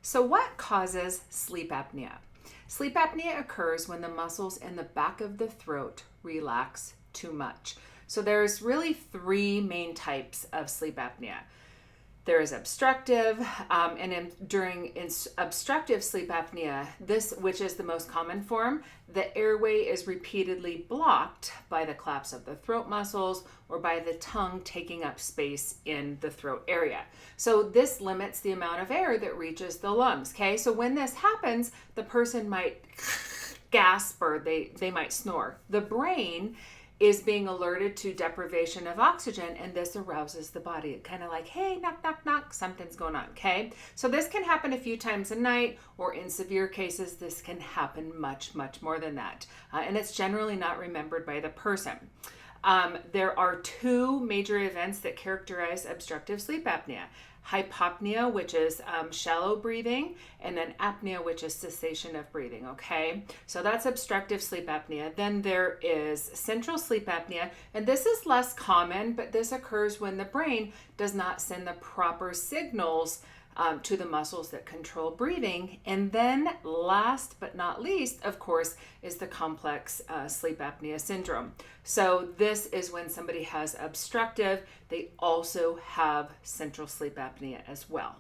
So what causes sleep apnea? Sleep apnea occurs when the muscles in the back of the throat relax too much. So there's really three main types of sleep apnea. There is obstructive, during obstructive sleep apnea, which is the most common form, the airway is repeatedly blocked by the collapse of the throat muscles or by the tongue taking up space in the throat area. So this limits the amount of air that reaches the lungs, okay? So when this happens, the person might gasp or they might snore. The brain is being alerted to deprivation of oxygen, and this arouses the body. Kind of like, hey, knock, knock, knock, something's going on, okay? So this can happen a few times a night, or in severe cases, this can happen much, much more than that. And it's generally not remembered by the person. There are two major events that characterize obstructive sleep apnea. Hypopnea, which is shallow breathing, and then apnea, which is cessation of breathing, okay? So that's obstructive sleep apnea. Then there is central sleep apnea, and this is less common, but this occurs when the brain does not send the proper signals to the muscles that control breathing. And then last but not least, of course, is the complex sleep apnea syndrome. So this is when somebody has obstructive, they also have central sleep apnea as well.